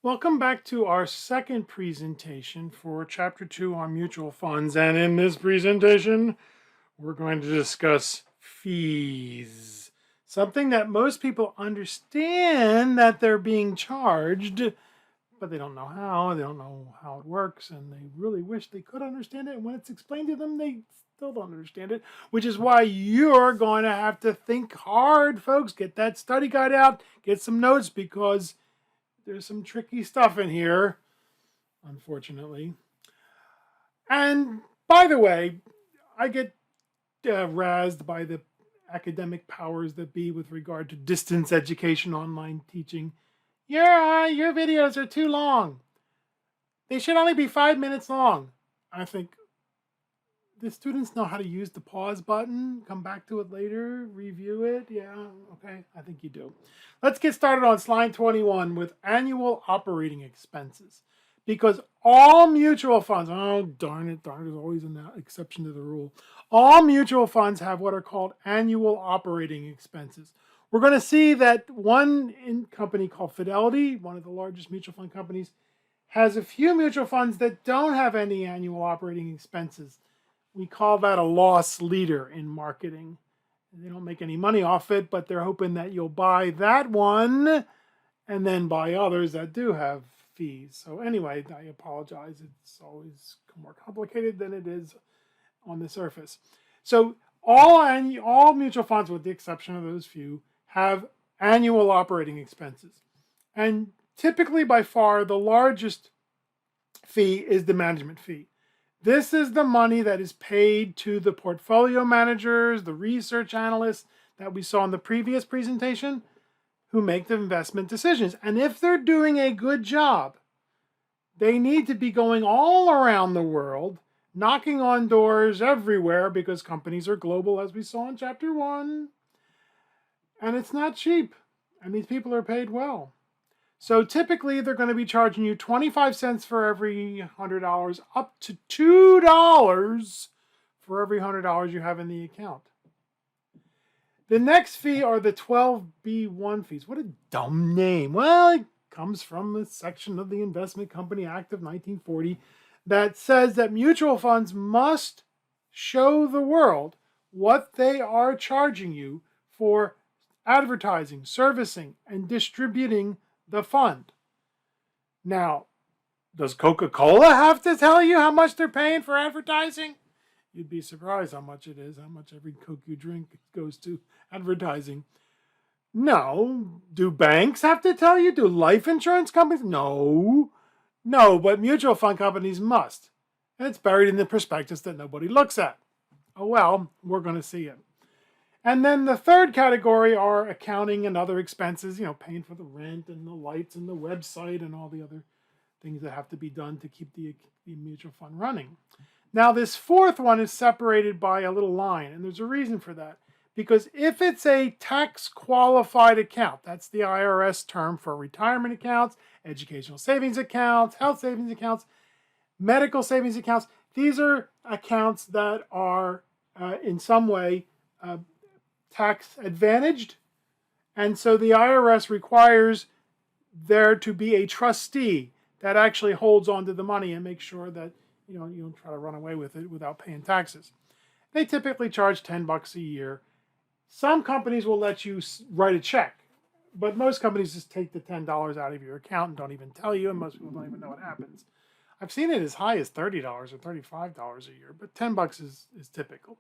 Welcome back to our second presentation for Chapter 2 on mutual funds. And in this presentation, we're going to discuss fees. Something that most people understand that they're being charged, but they don't know how. They don't know how it works, and they really wish they could understand it. And when it's explained to them, they still don't understand it, which is why you're going to have to think hard, folks. Get that study guide out, get some notes, because there's some tricky stuff in here, unfortunately. And by the way, I get razzed by the academic powers that be with regard to distance education, online teaching. Your videos are too long. They should only be 5 minutes long. I think the students know how to use the pause button, come back to it later, review it. Yeah, okay, I think you do. Let's get started on slide 21 with annual operating expenses. Because all mutual funds, oh darn it, there's always an exception to the rule. All mutual funds have what are called annual operating expenses. We're going to see that one company called Fidelity, one of the largest mutual fund companies, has a few mutual funds that don't have any annual operating expenses. We call that a loss leader in marketing. They don't make any money off it, but they're hoping that you'll buy that one and then buy others that do have fees. So anyway, I apologize. It's always more complicated than it is on the surface. So all mutual funds, with the exception of those few, have annual operating expenses. And typically, by far, the largest fee is the management fee. This is the money that is paid to the portfolio managers, the research analysts that we saw in the previous presentation, who make the investment decisions. And if they're doing a good job, they need to be going all around the world, knocking on doors everywhere, because companies are global, as we saw in Chapter 1. And it's not cheap. And these people are paid well. So typically, they're going to be charging you 25 cents for every $100, up to $2 for every $100 you have in the account. The next fee are the 12B1 fees. What a dumb name. Well, it comes from a section of the Investment Company Act of 1940 that says that mutual funds must show the world what they are charging you for advertising, servicing, and distributing the fund. Now, does Coca-Cola have to tell you how much they're paying for advertising? You'd be surprised how much it is, how much every Coke you drink goes to advertising. No. Do banks have to tell you? Do life insurance companies? No, but mutual fund companies must. And it's buried in the prospectus that nobody looks at. Oh well, we're going to see it. And then the third category are accounting and other expenses, paying for the rent and the lights and the website and all the other things that have to be done to keep the mutual fund running. Now, this fourth one is separated by a little line, and there's a reason for that. Because if it's a tax-qualified account, that's the IRS term for retirement accounts, educational savings accounts, health savings accounts, medical savings accounts, these are accounts that are in some way tax advantaged, and so the IRS requires there to be a trustee that actually holds on to the money and makes sure that you don't try to run away with it without paying taxes. They typically charge $10 a year. Some companies will let you write a check, but most companies just take the $10 out of your account and don't even tell you, and most people don't even know what happens. I've seen it as high as $30 or $35 a year, but $10 is typical.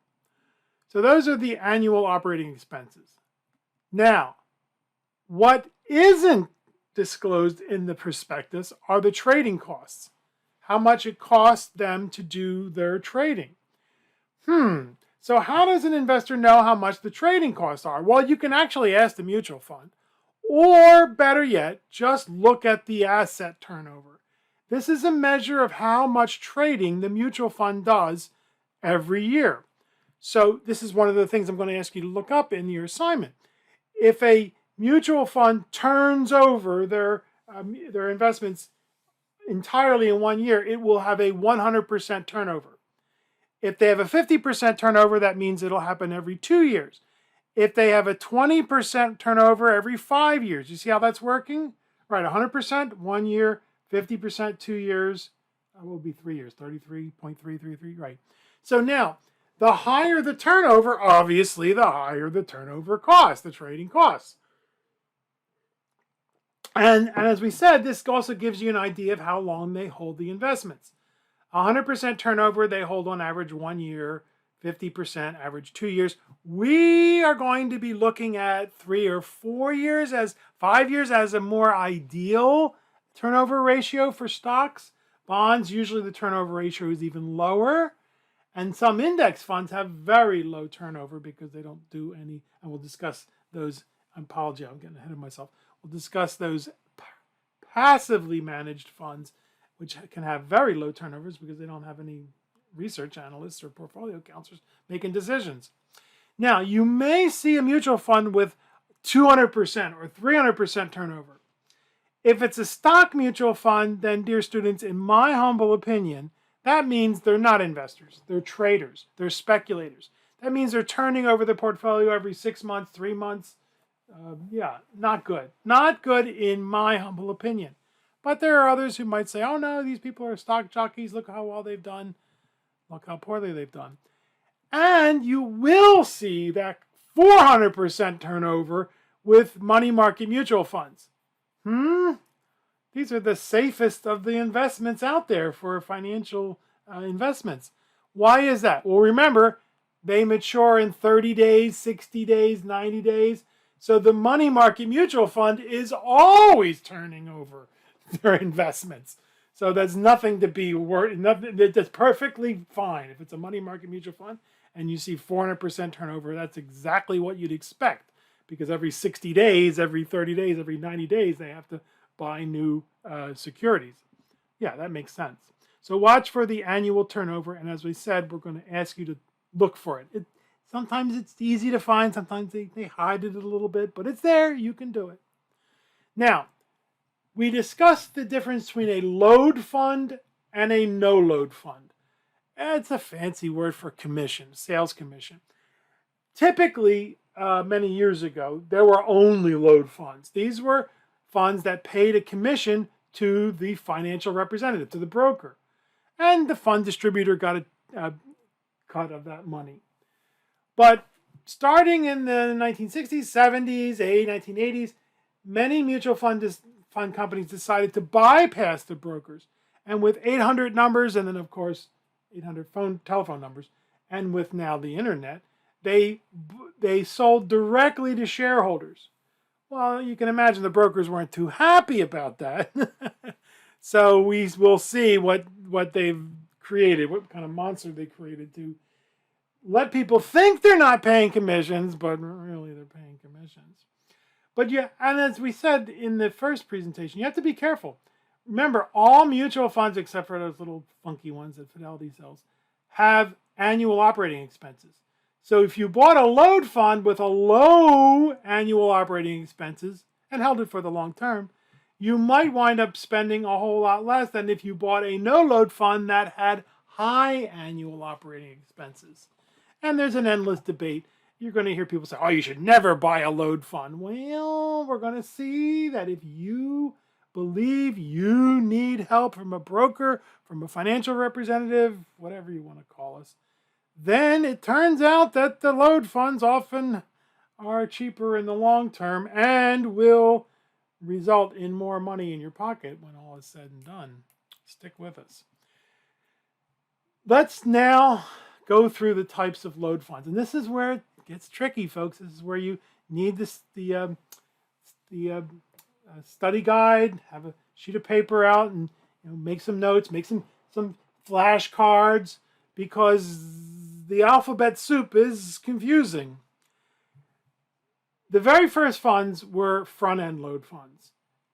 So those are the annual operating expenses. Now, what isn't disclosed in the prospectus are the trading costs. How much it costs them to do their trading. So how does an investor know how much the trading costs are? Well, you can actually ask the mutual fund. Or better yet, just look at the asset turnover. This is a measure of how much trading the mutual fund does every year. So this is one of the things I'm going to ask you to look up in your assignment. If a mutual fund turns over their investments entirely in 1 year, it will have a 100% turnover. If they have a 50% turnover, that means it'll happen every 2 years. If they have a 20% turnover every 5 years, you see how that's working? Right, 100% 1 year, 50% 2 years, will be 3 years, 33.333, right. So now, the higher the turnover, obviously, the higher the turnover cost, the trading costs. And as we said, this also gives you an idea of how long they hold the investments. 100% turnover, they hold on average 1 year, 50% average 2 years. We are going to be looking at 3 or 4 years, as 5 years as a more ideal turnover ratio for stocks. Bonds, usually the turnover ratio is even lower. And some index funds have very low turnover because they don't do any, and we'll discuss those. I apologize, I'm getting ahead of myself. We'll discuss those passively managed funds, which can have very low turnovers because they don't have any research analysts or portfolio counselors making decisions. Now, you may see a mutual fund with 200% or 300% turnover. If it's a stock mutual fund, then, dear students, in my humble opinion, that means they're not investors. They're traders. They're speculators. That means they're turning over the portfolio every 6 months, 3 months. Not good. Not good in my humble opinion. But there are others who might say, oh no, these people are stock jockeys. Look how well they've done. Look how poorly they've done. And you will see that 400% turnover with money market mutual funds. These are the safest of the investments out there for financial investments. Why is that? Well, remember, they mature in 30 days, 60 days, 90 days. So the money market mutual fund is always turning over their investments. So that's nothing to be worried. That's perfectly fine. If it's a money market mutual fund and you see 400% turnover, that's exactly what you'd expect. Because every 60 days, every 30 days, every 90 days, they have to buy new securities. Yeah, that makes sense. So watch for the annual turnover. And as we said, we're going to ask you to look for it. Sometimes it's easy to find. Sometimes they hide it a little bit, but it's there. You can do it. Now, we discussed the difference between a load fund and a no-load fund. It's a fancy word for commission, sales commission. Typically, many years ago, there were only load funds. These were funds that paid a commission to the financial representative, to the broker. And the fund distributor got a cut of that money. But starting in the 1960s, 70s, 1980s, many mutual fund companies decided to bypass the brokers. And with 800 numbers, and then of course 800 telephone numbers, and with now the internet, they sold directly to shareholders. Well, you can imagine the brokers weren't too happy about that. So we will see what they've created, what kind of monster they created to let people think they're not paying commissions, but really they're paying commissions. But yeah, and as we said in the first presentation, you have to be careful. Remember, all mutual funds, except for those little funky ones that Fidelity sells, have annual operating expenses. So if you bought a load fund with a low annual operating expenses and held it for the long term, you might wind up spending a whole lot less than if you bought a no-load fund that had high annual operating expenses. And there's an endless debate. You're going to hear people say, oh, you should never buy a load fund. Well, we're going to see that if you believe you need help from a broker, from a financial representative, whatever you want to call us, then it turns out that the load funds often are cheaper in the long term and will result in more money in your pocket when all is said and done. Stick with us. Let's now go through the types of load funds. And this is where it gets tricky, folks. This is where you need the study guide, have a sheet of paper out and make some notes, make some flashcards, because the alphabet soup is confusing. The very first funds were front-end load funds.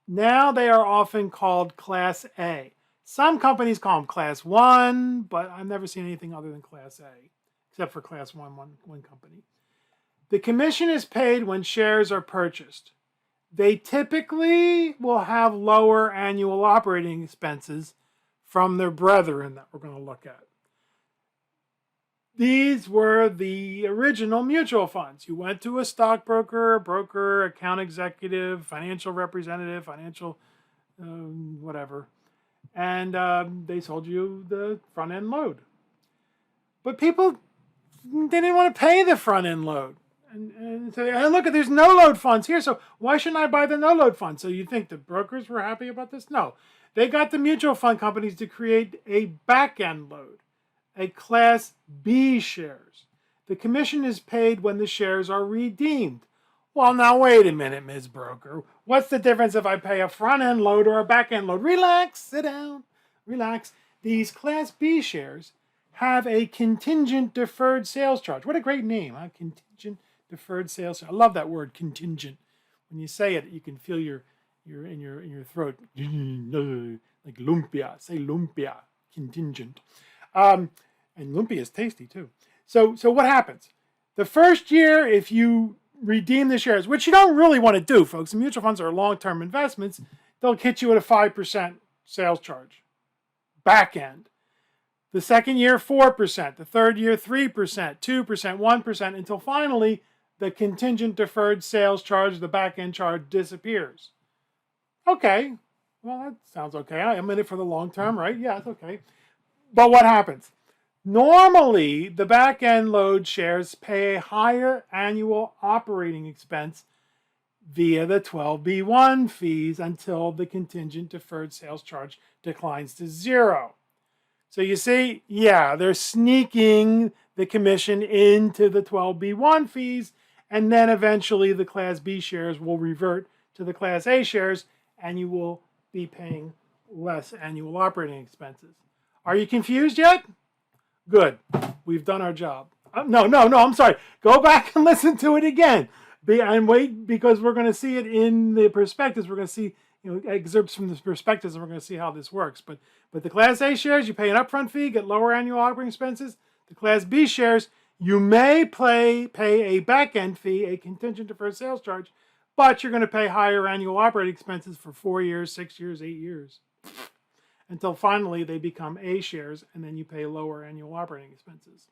Now they are often called Class A. Some companies call them Class 1, but I've never seen anything other than Class A, except for Class 1 company. The commission is paid when shares are purchased. They typically will have lower annual operating expenses from their brethren that we're going to look at. These were the original mutual funds. You went to a stockbroker, broker, account executive, financial representative, financial whatever. And they sold you the front end load. But people, they didn't want to pay the front end load. And say, hey, look, there's no load funds here, so why shouldn't I buy the no load fund? So you think the brokers were happy about this? No. They got the mutual fund companies to create a back end load, a Class B shares. The commission is paid when the shares are redeemed. Well, now wait a minute, Ms. Broker. What's the difference if I pay a front end load or a back end load? Relax, sit down, relax. These Class B shares have a contingent deferred sales charge. What a great name, huh? Contingent deferred sales charge. I love that word, contingent. When you say it, you can feel your in your throat, like lumpia. Say lumpia, contingent. And lumpia is tasty too. So what happens? The first year, if you redeem the shares, which you don't really want to do, folks. Mutual funds are long-term investments. They'll hit you at a 5% sales charge. Back end. The second year, 4%. The third year, 3%, 2%, 1%, until finally the contingent deferred sales charge, the back end charge, disappears. Okay. Well, that sounds okay. I'm in it for the long term, right? Yeah, it's okay. But what happens? Normally, the back-end load shares pay a higher annual operating expense via the 12B1 fees until the contingent deferred sales charge declines to zero. So you see, yeah, they're sneaking the commission into the 12B1 fees, and then eventually the Class B shares will revert to the Class A shares, and you will be paying less annual operating expenses. Are you confused yet? Good. We've done our job. No, I'm sorry. Go back and listen to it again. And wait, because we're going to see it in the prospectus. We're going to see excerpts from the prospectus, and we're going to see how this works. But the Class A shares, you pay an upfront fee, get lower annual operating expenses. The Class B shares, you may pay a back-end fee, a contingent deferred sales charge, but you're going to pay higher annual operating expenses for 4 years, 6 years, 8 years. Until finally they become A shares, and then you pay lower annual operating expenses.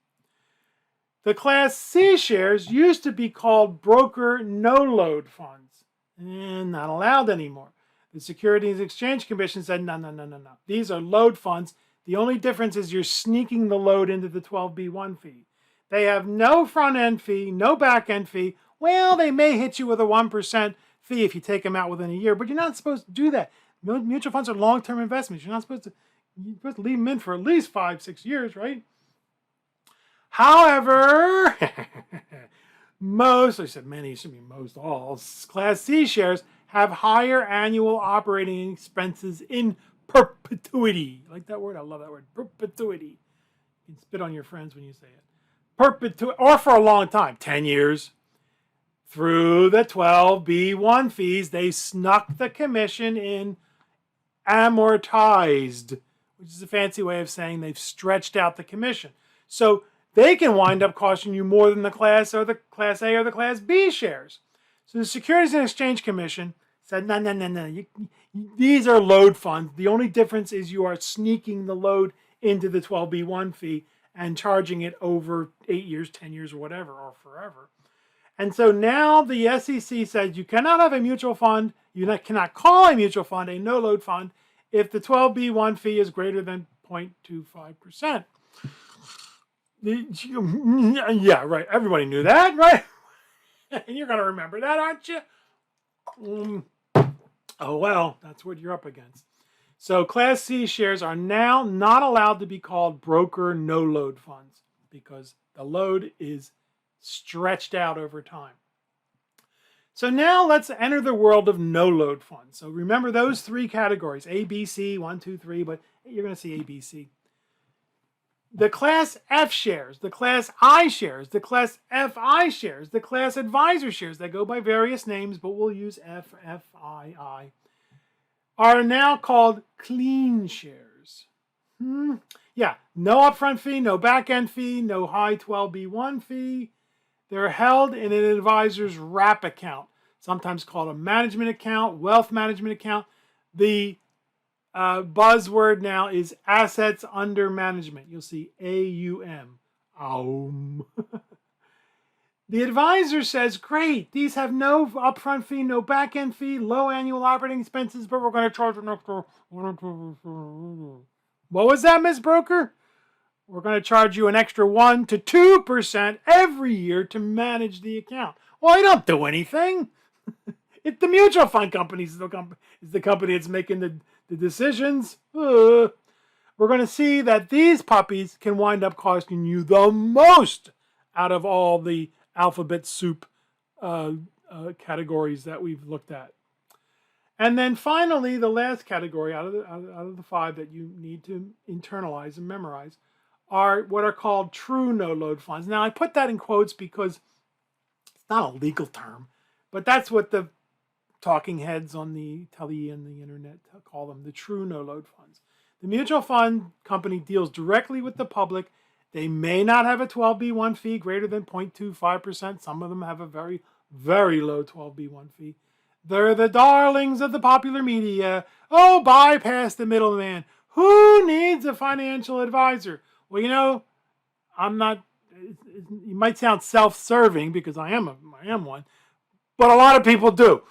The Class C shares used to be called broker no-load funds, and not allowed anymore. The Securities and Exchange Commission said, no. These are load funds. The only difference is you're sneaking the load into the 12B1 fee. They have no front-end fee, no back-end fee. Well, they may hit you with a 1% fee if you take them out within a year, but you're not supposed to do that. Mutual funds are long-term investments. You're supposed to leave them in for at least 5-6 years, right? However, most, I said many, should be most, all, Class C shares have higher annual operating expenses in perpetuity. I like that word? I love that word, perpetuity. You can spit on your friends when you say it. Perpetuity, or for a long time, 10 years. Through the 12B1 fees, they snuck the commission in amortized, which is a fancy way of saying they've stretched out the commission. So they can wind up costing you more than the Class or the Class A or the Class B shares. So the Securities and Exchange Commission said, no. These are load funds. The only difference is you are sneaking the load into the 12B1 fee and charging it over 8 years, 10 years, or whatever, or forever. And so now the SEC says you cannot have a mutual fund, you cannot call a mutual fund a no-load fund if the 12B1 fee is greater than 0.25%. Yeah, right. Everybody knew that, right? And you're going to remember that, aren't you? Oh, well, that's what you're up against. So Class C shares are now not allowed to be called broker no-load funds because the load is stretched out over time. So now let's enter the world of no-load funds. So remember those three categories, A, B, C, 1, 2, 3, but you're going to see A, B, C. The Class F shares, the Class I shares, the Class FI shares, the Class Advisor shares, that go by various names, but we'll use F, FII, are now called clean shares. Yeah, no upfront fee, no back-end fee, no high 12B1 fee. They're held in an advisor's wrap account, sometimes called a management account, wealth management account. The buzzword now is assets under management. You'll see AUM. AUM. The advisor says, great, these have no upfront fee, no back-end fee, low annual operating expenses, but we're going to charge an extra. What was that, Ms. Broker? We're going to charge you an extra 1 to 2% every year to manage the account. Well, I don't do anything. It's the mutual fund company is the company that's making the decisions. We're going to see that these puppies can wind up costing you the most out of all the alphabet soup categories that we've looked at. And then finally, the last category out of the 5 that you need to internalize and memorize are what are called true no-load funds. Now, I put that in quotes because it's not a legal term, but that's what the talking heads on the telly and the internet call them, the true no-load funds. The mutual fund company deals directly with the public. They may not have a 12B1 fee greater than 0.25%. Some of them have a very, very low 12B1 fee. They're the darlings of the popular media. Oh, bypass the middleman. Who needs a financial advisor? Well, you know, I'm not, you might sound self-serving because I am one, but a lot of people do.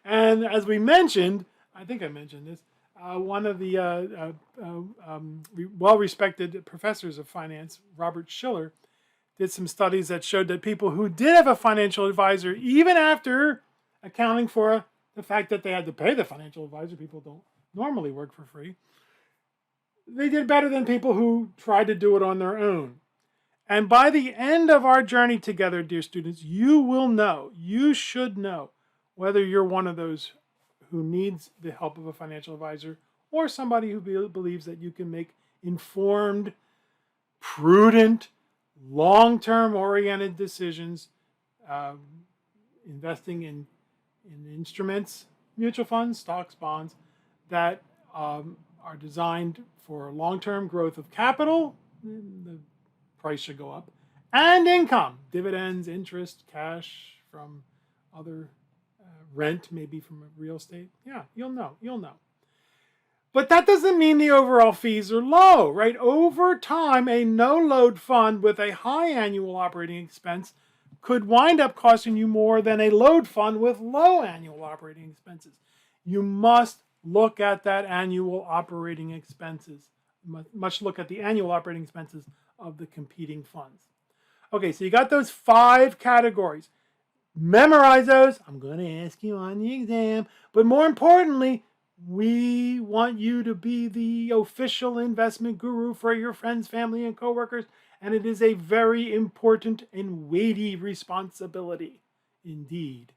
And as we mentioned, I think I mentioned this, one of the well-respected professors of finance, Robert Schiller, did some studies that showed that people who did have a financial advisor, even after accounting for the fact that they had to pay the financial advisor, people don't normally work for free, they did better than people who tried to do it on their own. And by the end of our journey together, dear students, you will know, you should know, whether you're one of those who needs the help of a financial advisor or somebody who believes that you can make informed, prudent, long-term oriented decisions, investing in instruments, mutual funds, stocks, bonds, that are designed for long-term growth of capital. The price should go up, and income, dividends, interest, cash from other rent, maybe from real estate. Yeah, you'll know. But that doesn't mean the overall fees are low, right? Over time, a no-load fund with a high annual operating expense could wind up costing you more than a load fund with low annual operating expenses. You must look at that annual operating expenses. You must look at the annual operating expenses of the competing funds. Okay, so you got those 5 categories. Memorize those. I'm going to ask you on the exam. But more importantly, we want you to be the official investment guru for your friends, family, and coworkers. And it is a very important and weighty responsibility indeed.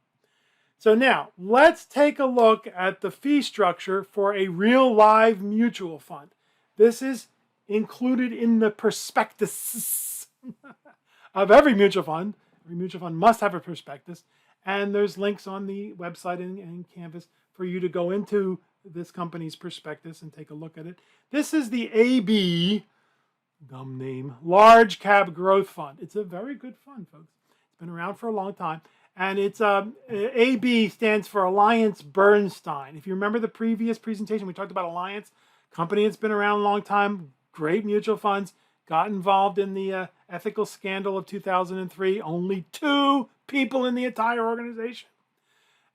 So now, let's take a look at the fee structure for a real live mutual fund. This is included in the prospectus of every mutual fund. Every mutual fund must have a prospectus, and there's links on the website and Canvas for you to go into this company's prospectus and take a look at it. This is the AB, dumb name, Large Cap Growth Fund. It's a very good fund, folks. It's been around for a long time, and it's AB stands for Alliance Bernstein. If you remember the previous presentation, we talked about Alliance, company that's been around a long time, great mutual funds, got involved in the ethical scandal of 2003. Only 2 people in the entire organization.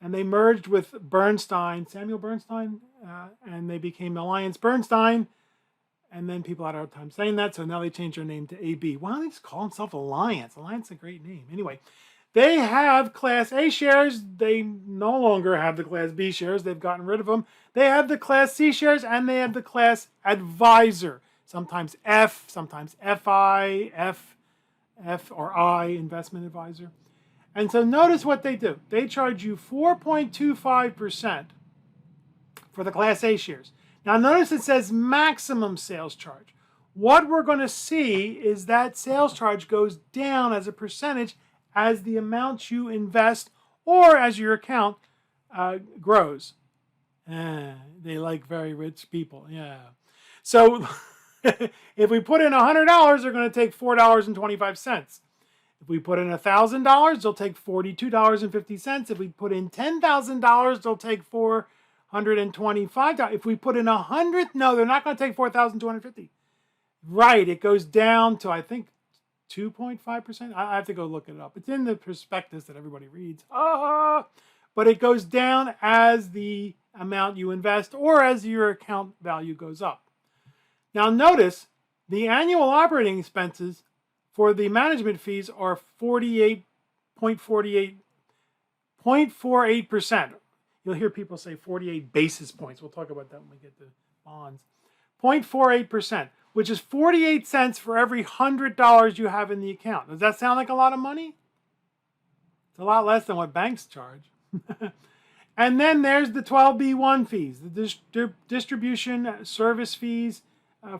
And they merged with Bernstein, Samuel Bernstein, and they became Alliance Bernstein. And then people had a hard time saying that, so now they changed their name to AB. Why don't they just call themselves Alliance? Alliance is a great name. Anyway, they have Class A shares. They no longer have the Class B shares. They've gotten rid of them. They have the Class C shares, and they have the Class Advisor. Sometimes F, sometimes FI, F or I, investment advisor. And so notice what they do. They charge you 4.25% for the Class A shares. Now notice it says maximum sales charge. What we're going to see is that sales charge goes down as a percentage as the amount you invest or as your account grows. They like very rich people, yeah. So if we put in $100, they're going to take $4.25. If we put in $1,000, they'll take $42.50. If we put in $10,000, they'll take $425. If we put in $100, no, they're not going to take $4,250. Right, it goes down to, I think, 2.5%. I have to go look it up. It's in the prospectus that everybody reads. But it goes down as the amount you invest or as your account value goes up. Now notice the annual operating expenses for the management fees are 0.48%. You'll hear people say 48 basis points. We'll talk about that when we get to bonds. 0.48%, which is 48 cents for every $100 you have in the account. Does that sound like a lot of money? It's a lot less than what banks charge. And then there's the 12B1 fees, the distribution service fees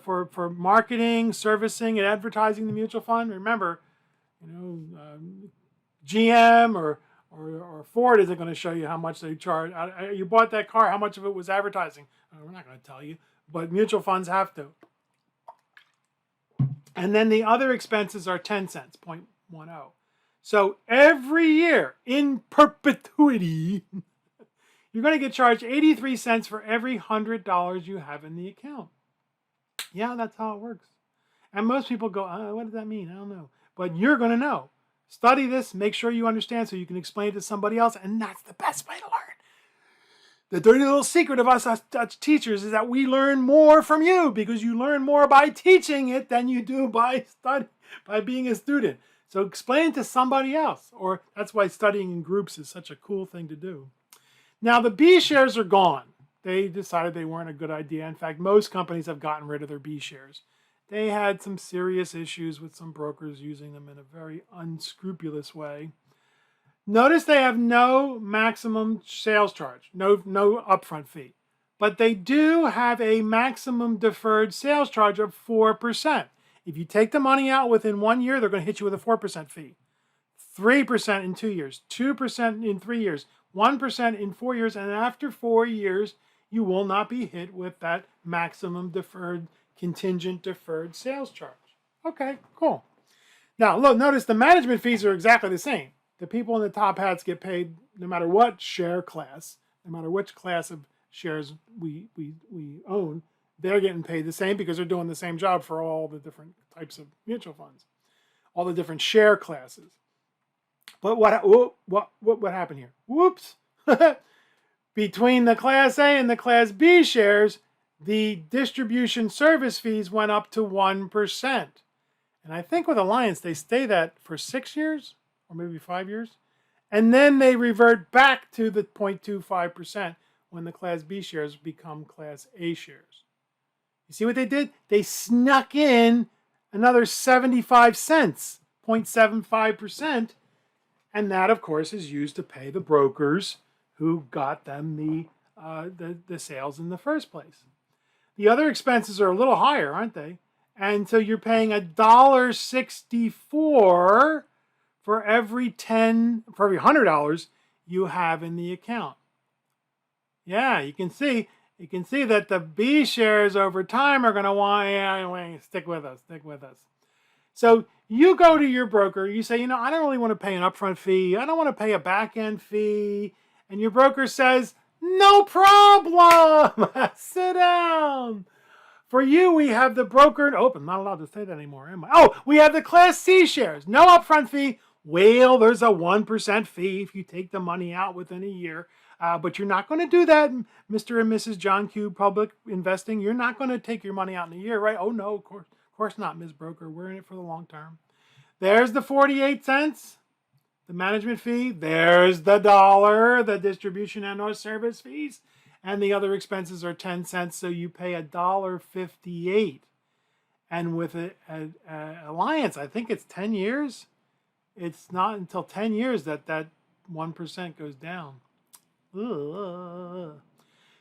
for marketing, servicing, and advertising the mutual fund. Remember, GM or Ford isn't going to show you how much they charge. You bought that car, how much of it was advertising? We're not going to tell you, but mutual funds have to. And then the other expenses are 10 cents, 0.10. So every year, in perpetuity, you're going to get charged 83 cents for every $100 you have in the account. Yeah, that's how it works. And most people go, what does that mean? I don't know. But you're going to know. Study this, make sure you understand so you can explain it to somebody else, and that's the best way to learn. The dirty little secret of us teachers is that we learn more from you because you learn more by teaching it than you do by being a student. So explain it to somebody else, or that's why studying in groups is such a cool thing to do. Now the B shares are gone. They decided they weren't a good idea. In fact, most companies have gotten rid of their B shares. They had some serious issues with some brokers using them in a very unscrupulous way. Notice they have no maximum sales charge, no upfront fee. But they do have a maximum deferred sales charge of 4%. If you take the money out within 1 year, they're going to hit you with a 4% fee. 3% in 2 years, 2% in 3 years, 1% in 4 years, and after 4 years, you will not be hit with that maximum contingent deferred sales charge. Okay, cool. Now, look, notice the management fees are exactly the same. The people in the top hats get paid no matter what share class, no matter which class of shares we own, they're getting paid the same because they're doing the same job for all the different types of mutual funds, all the different share classes. But what happened here? Whoops. Between the Class A and the Class B shares, the distribution service fees went up to 1%. And I think with Alliance, they stay that for 6 years or maybe 5 years. And then they revert back to the 0.25% when the Class B shares become Class A shares. You see what they did? They snuck in another 75 cents, 0.75%. And that, of course, is used to pay the brokers who got them the sales in the first place. The other expenses are a little higher, aren't they? And so you're paying $1.64 for every $100 you have in the account. Yeah, you can see that the B shares over time are going to want, stick with us. So you go to your broker, you say, I don't really want to pay an upfront fee. I don't want to pay a back-end fee. And your broker says, no problem. Sit down. For you, we have the broker. Oh, I'm not allowed to say that anymore, am I? Oh, we have the Class C shares. No upfront fee. Well, there's a 1% fee if you take the money out within a year. But you're not going to do that, Mr. and Mrs. John Q. Public Investing. You're not going to take your money out in a year, right? Oh, no, of course not, Ms. Broker. We're in it for the long term. There's the 48 cents, the management fee. There's the dollar, the distribution and or service fees. And the other expenses are 10 cents, so you pay $1.58. And with an Alliance, I think it's 10 years. It's not until 10 years that 1% goes down. Ugh.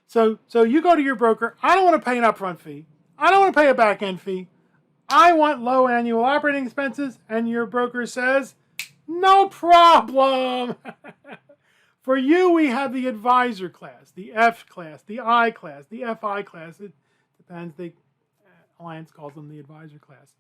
So you go to your broker. I don't want to pay an upfront fee. I don't want to pay a back-end fee. I want low annual operating expenses. And your broker says, no problem. For you, we have the advisor class, the F class, the I class, the FI class. It depends. Alliance calls them the advisor class.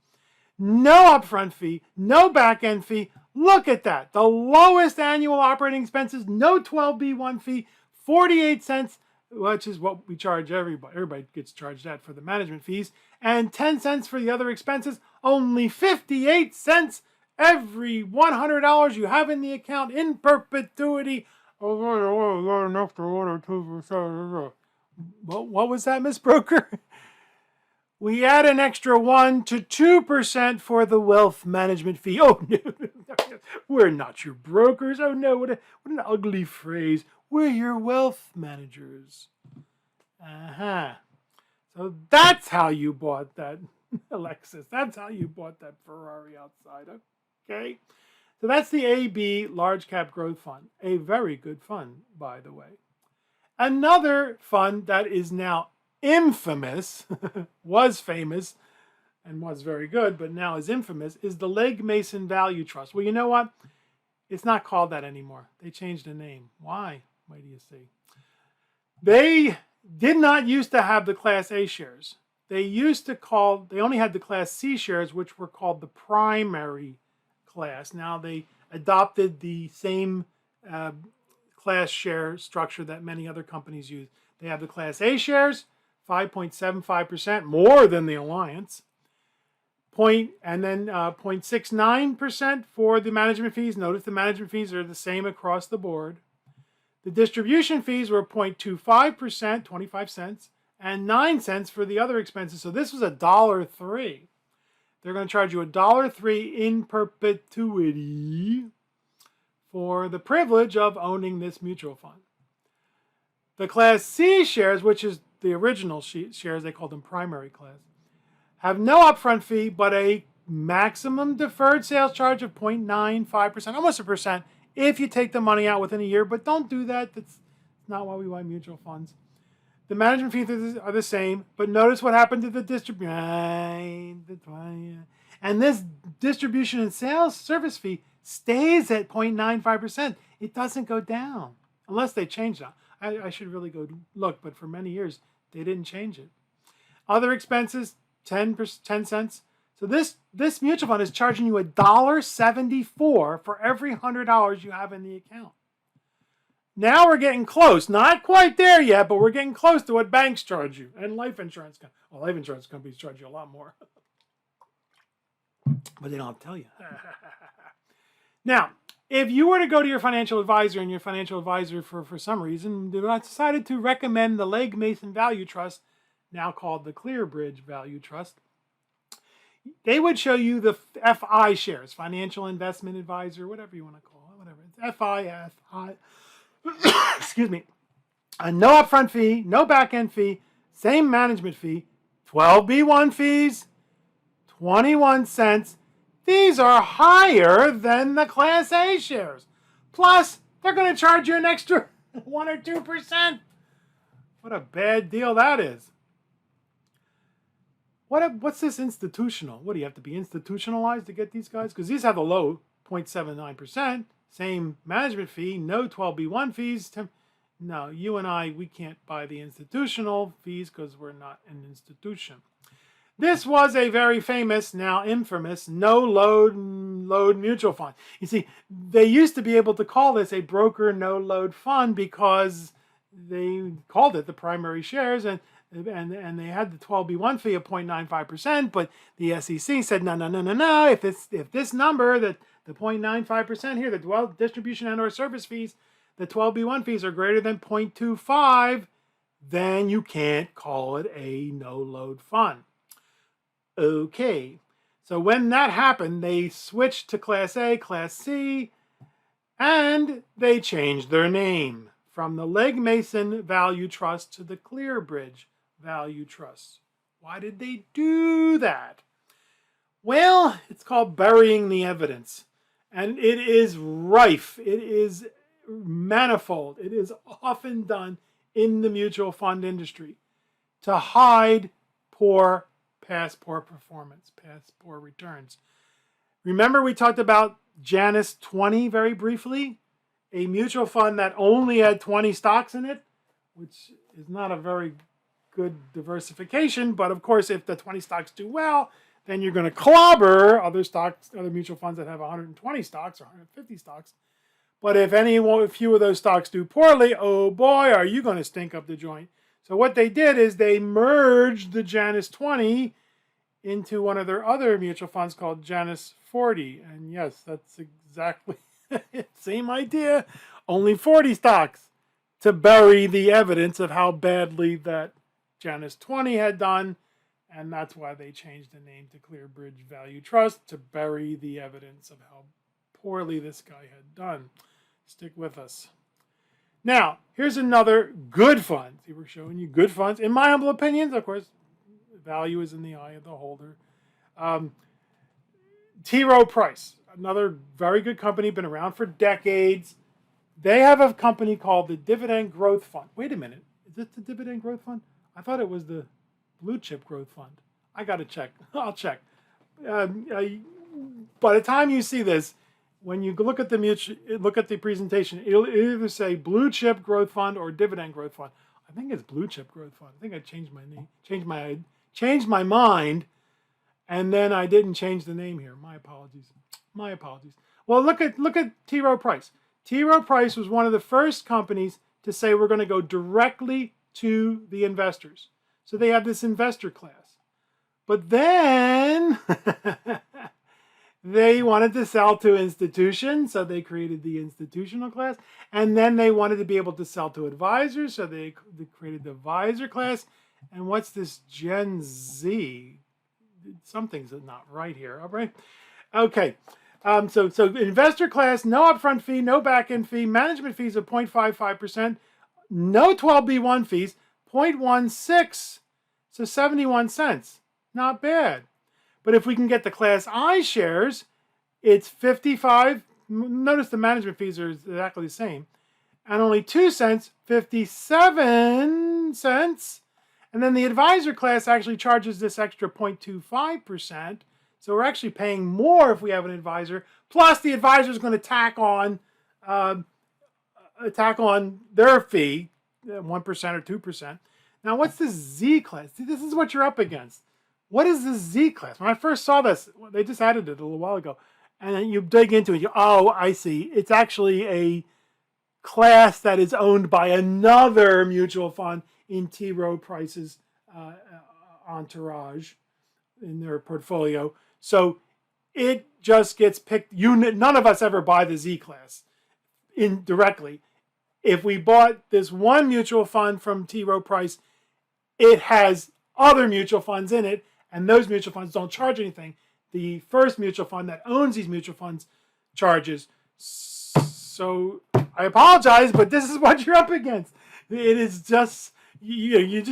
No upfront fee, no back-end fee. Look at that. The lowest annual operating expenses, no 12B1 fee, 48 cents which is what we charge everybody. Everybody gets charged that for the management fees. And 10 cents for the other expenses. Only 58 cents every $100 you have in the account in perpetuity. Oh, enough to order 2%. What was that, Miss Broker? We add an extra 1 to 2% for the wealth management fee. Oh, no, we're not your brokers. Oh, no, what an ugly phrase. We're your wealth managers. So that's how you bought that Lexus. That's how you bought that Ferrari outside. Okay. So that's the AB Large Cap Growth Fund. A very good fund, by the way. Another fund that is now infamous, was famous, and was very good, but now is infamous, is the Legg Mason Value Trust. Well, you know what? It's not called that anymore. They changed the name. Why? Wait do you see? They did not used to have the Class A shares. They only had the Class C shares, which were called the primary class. Now they adopted the same class share structure that many other companies use. They have the Class A shares, 5.75%, more than the Alliance. And then 0.69% for the management fees. Notice the management fees are the same across the board. The distribution fees were 0.25%, 25 cents, and 9 cents for the other expenses. So this was $1.03. They're going to charge you $1.03 in perpetuity for the privilege of owning this mutual fund. The Class C shares, which is the original shares, they called them primary class, have no upfront fee, but a maximum deferred sales charge of 0.95%, almost 1%, if you take the money out within a year. But don't do that. That's not why we buy mutual funds. The management fees are the same, but notice what happened to the distribution. And this distribution and sales service fee stays at 0.95%. It doesn't go down unless they change that. I should really go look, but for many years, they didn't change it. Other expenses, 10 cents. So this mutual fund is charging you $1.74 for every $100 you have in the account. Now we're getting close. Not quite there yet, but we're getting close to what banks charge you and life insurance companies. Well, life insurance companies charge you a lot more. But they don't tell you. Now, if you were to go to your financial advisor and your financial advisor for some reason decided to recommend the Legg Mason Value Trust, now called the ClearBridge Value Trust, they would show you the FI shares, Financial Investment Advisor, whatever you want to call it, whatever. It's FI. Excuse me. No upfront fee, no back-end fee, same management fee, 12B1 fees, 21 cents. These are higher than the Class A shares. Plus, they're going to charge you an extra 1 or 2%. What a bad deal that is. What's this institutional? What, do you have to be institutionalized to get these guys? Because these have a low 0.79%, same management fee, no 12B1 fees. No, you and I, we can't buy the institutional fees because we're not an institution. This was a very famous, now infamous, no-load mutual fund. You see, they used to be able to call this a broker no-load fund because they called it the primary shares, and they had the 12B1 fee of 0.95%, but the SEC said, no. If this number, the 0.95% here, the distribution and or service fees, the 12B1 fees are greater than 0.25, then you can't call it a no-load fund. Okay, so when that happened, they switched to Class A, Class C, and they changed their name from the Legg Mason Value Trust to the ClearBridge Value Trust. Why did they do that? Well, it's called burying the evidence, and it is rife. It is manifold. It is often done in the mutual fund industry to hide past poor performance, past poor returns. Remember we talked about Janus 20 very briefly? A mutual fund that only had 20 stocks in it, which is not a very good diversification, but of course if the 20 stocks do well, then you're going to clobber other mutual funds that have 120 stocks or 150 stocks. But if any few of those stocks do poorly, oh boy, are you going to stink up the joint. So what they did is they merged the Janus 20 into one of their other mutual funds called Janus 40. And yes, that's exactly the same idea, only 40 stocks to bury the evidence of how badly that Janus 20 had done. And that's why they changed the name to ClearBridge Value Trust, to bury the evidence of how poorly this guy had done. Stick with us. Now, here's another good fund. See, we're showing you good funds. In my humble opinion, of course, value is in the eye of the holder. T. Rowe Price, another very good company, been around for decades. They have a company called the Dividend Growth Fund. Wait a minute. Is this the Dividend Growth Fund? I thought it was the Blue Chip Growth Fund. I got to check. I'll check. By the time you see this, when you look at the presentation, it'll either say Blue Chip Growth Fund or Dividend Growth Fund. I think it's Blue Chip Growth Fund. I think I changed my name, changed my mind, and then I didn't change the name here. My apologies. My apologies. Well, look at T. Rowe Price. T. Rowe Price was one of the first companies to say we're going to go directly to the investors. So they have this investor class. But then they wanted to sell to institutions, so they created the institutional class. And then they wanted to be able to sell to advisors, so they created the advisor class. And what's this Gen Z? Something's not right here. All right. Okay. So investor class, no upfront fee, no back-end fee, management fees of 0.55%, no 12B1 fees, 0.16, so 71 cents. Not bad. But if we can get the Class I shares, it's 55. Notice the management fees are exactly the same. And only 2 cents, 57 cents. And then the advisor class actually charges this extra 0.25%. So we're actually paying more if we have an advisor. Plus the advisor is going to tack on their fee, 1% or 2%. Now what's the Z class? See, this is what you're up against. What is the Z class? When I first saw this, they just added it a little while ago. And then you dig into it. Oh, I see. It's actually a class that is owned by another mutual fund in T. Rowe Price's entourage in their portfolio. So it just gets picked. None of us ever buy the Z class indirectly. If we bought this one mutual fund from T. Rowe Price, it has other mutual funds in it, and those mutual funds don't charge anything. The first mutual fund that owns these mutual funds charges. So I apologize, but this is what you're up against. It is just, you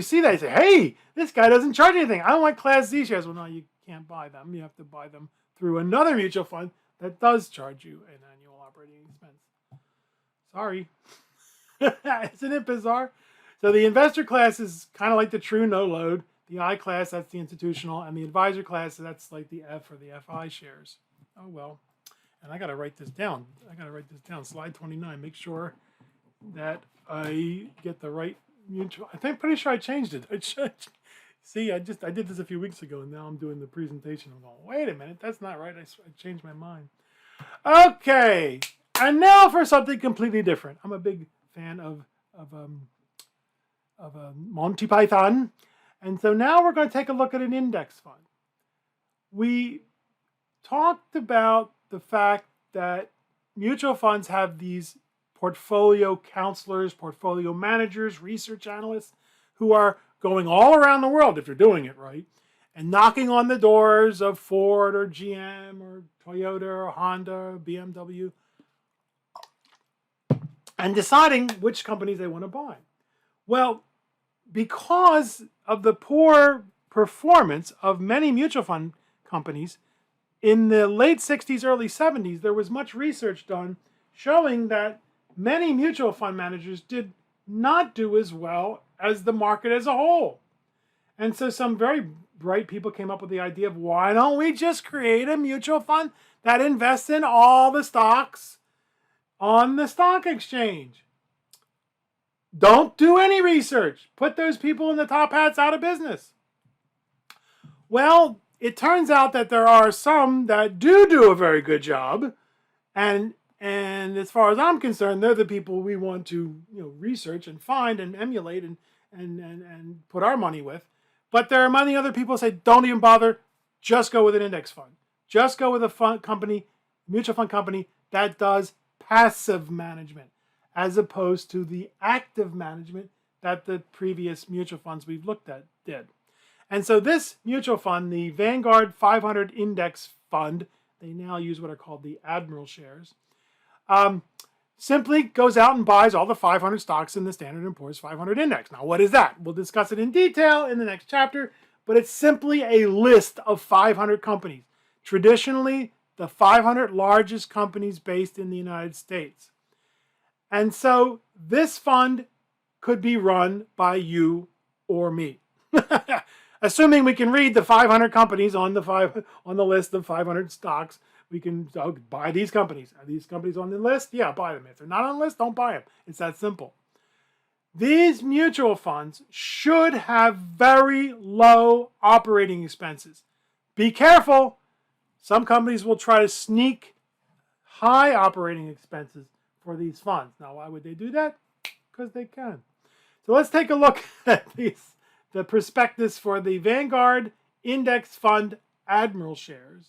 see that, you say, hey, this guy doesn't charge anything. I don't want Class Z shares. Well, no, you can't buy them. You have to buy them through another mutual fund that does charge you an annual operating expense. Sorry. Isn't it bizarre? So the investor class is kind of like the true no load. The I class, that's the institutional. And the advisor class, that's like the F or the FI shares. Oh, well. And I got to write this down. Slide 29. Make sure that I get the right mutual. I'm pretty sure I changed it. See, I did this a few weeks ago, and now I'm doing the presentation. I'm going, wait a minute, that's not right. I changed my mind. Okay, and now for something completely different. I'm a big fan of Monty Python, and so now we're going to take a look at an index fund. We talked about the fact that mutual funds have these portfolio counselors, portfolio managers, research analysts who are going all around the world, if you're doing it right, and knocking on the doors of Ford or GM or Toyota or Honda or BMW and deciding which companies they want to buy. Well, because of the poor performance of many mutual fund companies, in the late 60s, early 70s, there was much research done showing that many mutual fund managers did not do as well as the market as a whole. And so some very bright people came up with the idea of, why don't we just create a mutual fund that invests in all the stocks on the stock exchange? Don't do any research. Put those people in the top hats out of business. Well, it turns out that there are some that do a very good job, and And as far as I'm concerned, they're the people we want to research and find and emulate and put our money with. But there are many other people who say, don't even bother, just go with an index fund. Just go with a fund company, mutual fund company that does passive management as opposed to the active management that the previous mutual funds we've looked at did. And so this mutual fund, the Vanguard 500 Index Fund, they now use what are called the Admiral shares, simply goes out and buys all the 500 stocks in the Standard & Poor's 500 Index. Now, what is that? We'll discuss it in detail in the next chapter, but it's simply a list of 500 companies. Traditionally, the 500 largest companies based in the United States. And so this fund could be run by you or me. Assuming we can read the 500 companies on the list of 500 stocks, we can buy these companies. Are these companies on the list? Yeah, buy them. If they're not on the list, don't buy them. It's that simple. These mutual funds should have very low operating expenses. Be careful. Some companies will try to sneak high operating expenses for these funds. Now, why would they do that? Because they can. So let's take a look at the prospectus for the Vanguard Index Fund Admiral shares.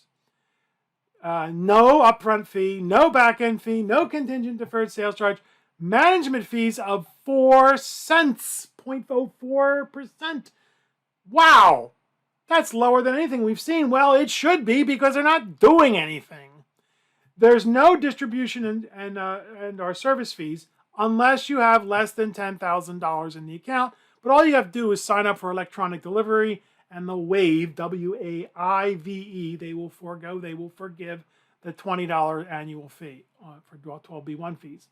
No upfront fee, no back-end fee, no contingent deferred sales charge, management fees of 4 cents, 0.04%. Wow! That's lower than anything we've seen. Well, it should be because they're not doing anything. There's no distribution and our service fees unless you have less than $10,000 in the account. But all you have to do is sign up for electronic delivery, and the waive, W-A-I-V-E, they will forgive the $20 annual fee for 12B1 fees.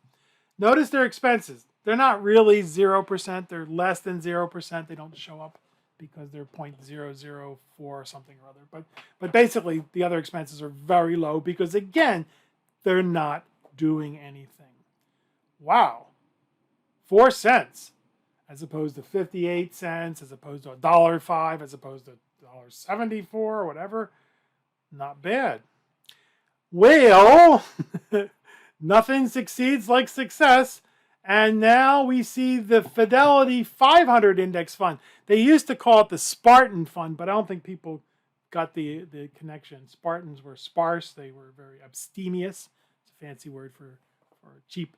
Notice their expenses. They're not really 0%. They're less than 0%. They don't show up because they're 0.004 or something or other. But basically, the other expenses are very low because, again, they're not doing anything. Wow. 4 cents. As opposed to 58 cents, as opposed to $1.05, as opposed to $1.74 or whatever. Not bad. Well, nothing succeeds like success. And now we see the Fidelity 500 Index Fund. They used to call it the Spartan Fund, but I don't think people got the connection. Spartans were sparse. They were very abstemious. It's a fancy word for cheap.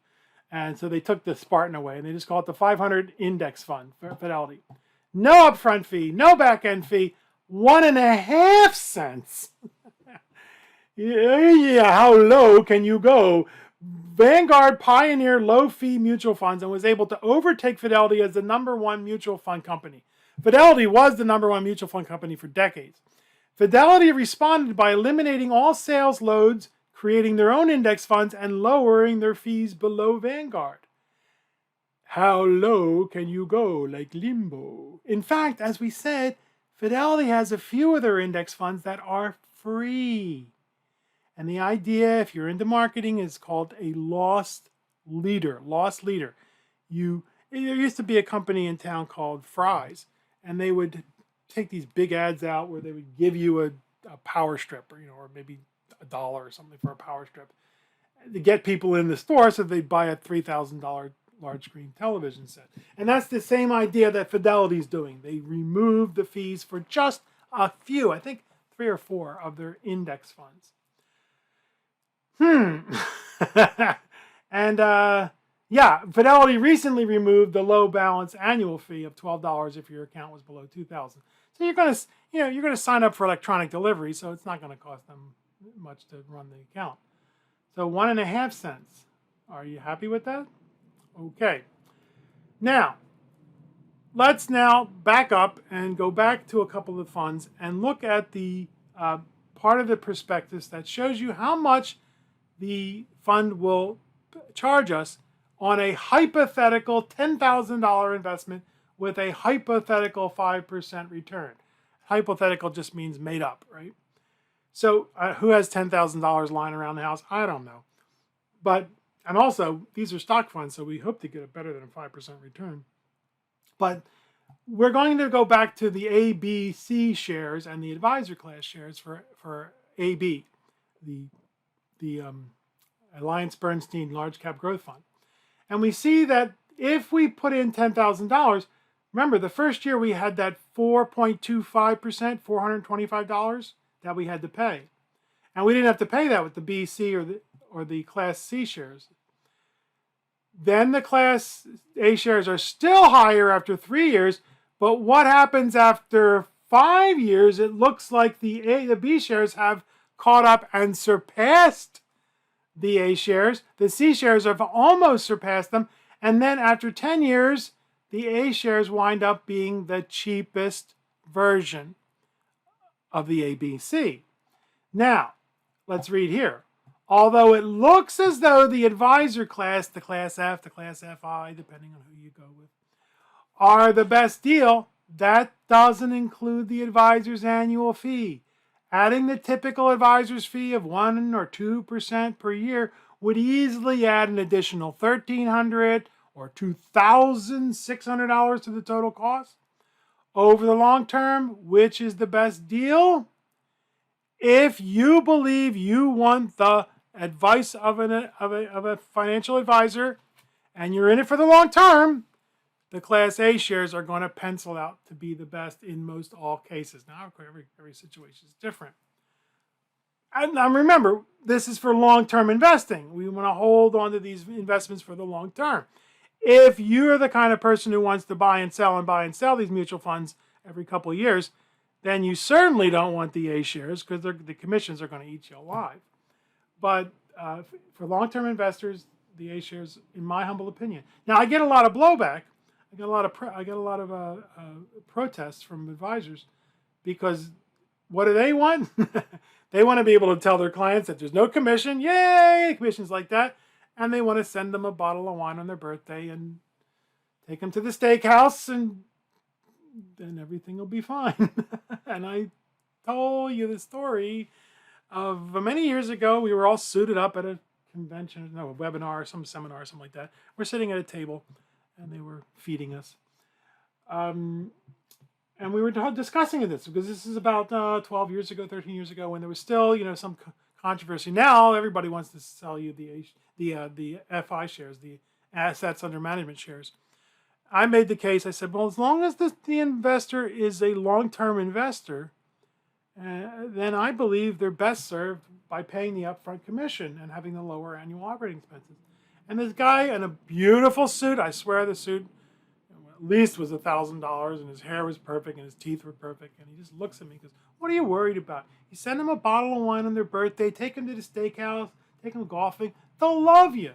And so they took the Spartan away, and they just call it the 500 Index Fund for Fidelity. No upfront fee, no back-end fee, 1.5 cents. Yeah, how low can you go? Vanguard pioneered low-fee mutual funds and was able to overtake Fidelity as the #1 mutual fund company. Fidelity was the #1 mutual fund company for decades. Fidelity responded by eliminating all sales loads, creating their own index funds, and lowering their fees below Vanguard. How low can you go, like limbo? In fact, as we said, Fidelity has a few of their index funds that are free. And the idea, if you're into marketing, is called a lost leader. Lost leader. There used to be a company in town called Fry's, and they would take these big ads out where they would give you a power strip, or maybe $1 or something for a power strip to get people in the store so they'd buy a $3,000 large screen television set. And that's the same idea that Fidelity's doing. They remove the fees for just a few, I think 3 or 4 of their index funds. And Fidelity recently removed the low balance annual fee of $12 if your account was below $2,000. So you're going to sign up for electronic delivery, so it's not going to cost them much to run the account. So 1.5 cents. Are you happy with that? Okay. Now, let's back up and go back to a couple of funds and look at the part of the prospectus that shows you how much the fund will charge us on a hypothetical $10,000 investment with a hypothetical 5% return. Hypothetical just means made up, right? So who has $10,000 lying around the house? I don't know. And also, these are stock funds, so we hope to get a better than a 5% return. But we're going to go back to the ABC shares and the advisor class shares for AB, the AllianceBernstein Large Cap Growth Fund. And we see that if we put in $10,000, remember the first year we had that 4.25%, $425 that we had to pay. And we didn't have to pay that with the B, C, or the Class C shares. Then the Class A shares are still higher after 3 years, but what happens after 5 years? It looks like the B shares have caught up and surpassed the A shares. The C shares have almost surpassed them, and then after 10 years, the A shares wind up being the cheapest version of the ABC. Now, let's read here. Although it looks as though the advisor class, the Class F, the Class FI, depending on who you go with, are the best deal, that doesn't include the advisor's annual fee. Adding the typical advisor's fee of 1 or 2% per year would easily add an additional $1,300 or $2,600 to the total cost. Over the long term, which is the best deal? If you believe you want the advice of a financial advisor and you're in it for the long term, the Class A shares are going to pencil out to be the best in most all cases. Now, every situation is different. And remember, this is for long-term investing. We want to hold on to these investments for the long term. If you're the kind of person who wants to buy and sell these mutual funds every couple of years, then you certainly don't want the A shares because the commissions are going to eat you alive. But for long-term investors, the A shares, in my humble opinion. Now, I get a lot of blowback. I get a lot of protests from advisors because what do they want? They want to be able to tell their clients that there's no commission, yay, commissions like that, and they want to send them a bottle of wine on their birthday and take them to the steakhouse, and then everything will be fine. And I told you the story of many years ago. We were all suited up at a convention, a webinar, some seminar, something like that. We're sitting at a table, and they were feeding us. And we were discussing this because this is about 12 years ago, 13 years ago, when there was still, some controversy. Now everybody wants to sell you the FI shares, the assets under management shares. I made the case. I said, well, as long as the investor is a long-term investor, then I believe they're best served by paying the upfront commission and having the lower annual operating expenses. And this guy in a beautiful suit, I swear the suit at least was $1,000, and his hair was perfect, and his teeth were perfect, and he just looks at me and goes, what are you worried about? You send them a bottle of wine on their birthday, take them to the steakhouse, take them golfing, they'll love you.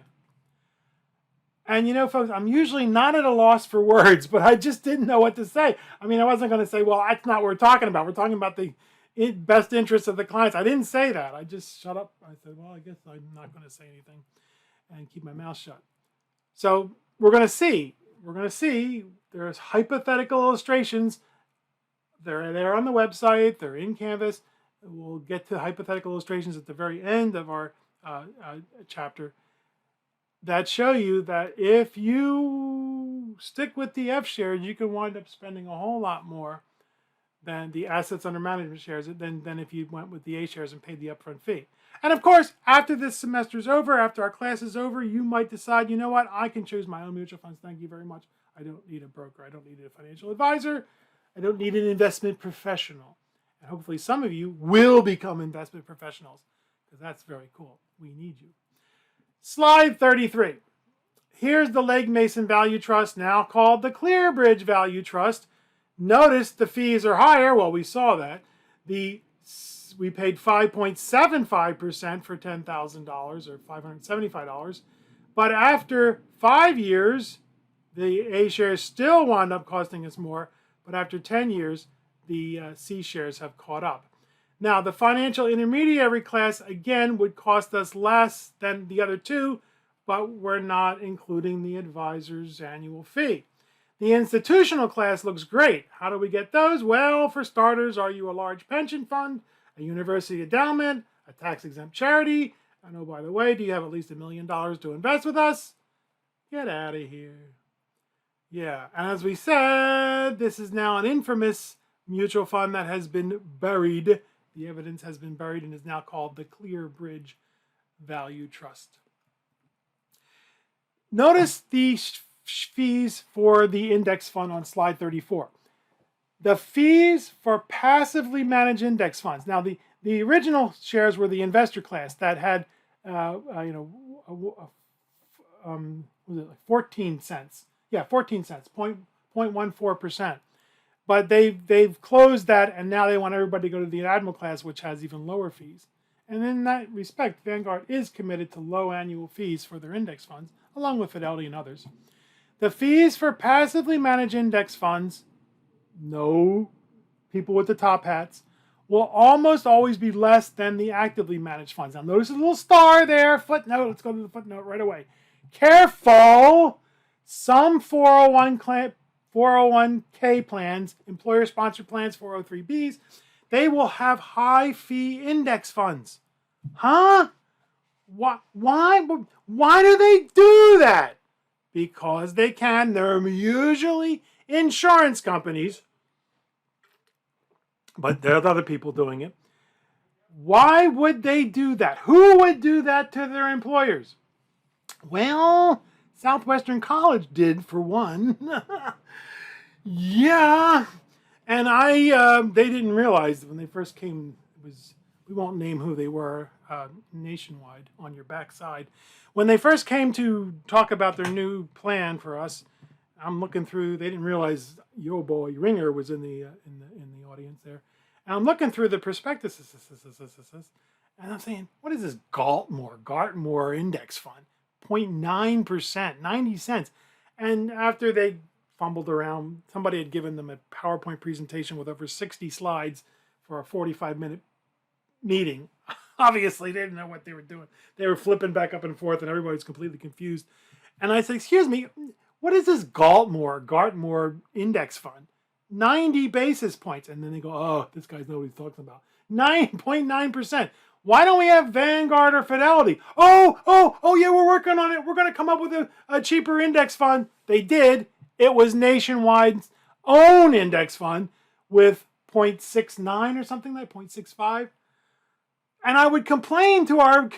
And folks, I'm usually not at a loss for words, but I just didn't know what to say. I mean, I wasn't going to say, well, that's not what we're talking about. We're talking about the best interests of the clients. I didn't say that. I just shut up. I said, well, I guess I'm not going to say anything and keep my mouth shut. So we're going to see. There's hypothetical illustrations. They're there on the website. They're in Canvas. We'll get to hypothetical illustrations at the very end of our chapter that show you that if you stick with the F shares, you can wind up spending a whole lot more than the assets under management shares than if you went with the A shares and paid the upfront fee. And of course, after this semester is over, after our class is over, you might decide, you know what, I can choose my own mutual funds. Thank you very much. I don't need a broker. I don't need a financial advisor. I don't need an investment professional. And hopefully some of you will become investment professionals because that's very cool. We need you. Slide 33. Here's the Legg Mason Value Trust, now called the ClearBridge Value Trust. Notice the fees are higher. Well, we saw that. We paid 5.75% for $10,000 or $575. But after 5 years, the A shares still wound up costing us more. But after 10 years, the C shares have caught up. Now, the financial intermediary class, again, would cost us less than the other two, but we're not including the advisor's annual fee. The institutional class looks great. How do we get those? Well, for starters, are you a large pension fund, a university endowment, a tax-exempt charity? And oh, by the way, do you have at least $1 million to invest with us? Get out of here. Yeah, and as we said, this is now an infamous mutual fund that has been buried. The evidence has been buried and is now called the ClearBridge Value Trust. Notice the fees for the index fund on slide 34. The fees for passively managed index funds. Now, the original shares were the investor class that had, was it like 14 cents? Yeah, 14 cents, 0.14%. But they've closed that, and now they want everybody to go to the Admiral class, which has even lower fees. And in that respect, Vanguard is committed to low annual fees for their index funds, along with Fidelity and others. The fees for passively managed index funds, no people with the top hats, will almost always be less than the actively managed funds. Now notice a little star there, footnote. Let's go to the footnote right away. Careful! Some 401k plans, employer-sponsored plans, 403bs, they will have high fee index funds. Huh? Why do they do that? Because they can. They're usually insurance companies, but there's other people doing it. Why would they do that? Who would do that to their employers? Well, Southwestern College did, for one. Yeah. And they didn't realize when they first came, we won't name who they were, nationwide on your backside. When they first came to talk about their new plan for us, I'm looking through. They didn't realize Yo Boy Ringer was in the audience there, and I'm looking through the prospectuses, and I'm saying, what is this Gartmore index fund? 0.9%, 90 cents. And after they fumbled around, somebody had given them a PowerPoint presentation with over 60 slides for a 45-minute meeting. Obviously, they didn't know what they were doing. They were flipping back up and forth, and everybody was completely confused. And I said, excuse me, what is this Gartmore index fund? 90 basis points. And then they go, oh, this guy's know what he's talking about. 9.9%. Why don't we have Vanguard or Fidelity? Oh, yeah, we're working on it. We're going to come up with a cheaper index fund. They did. It was Nationwide's own index fund with 0.69 or something like 0.65. And I would complain to our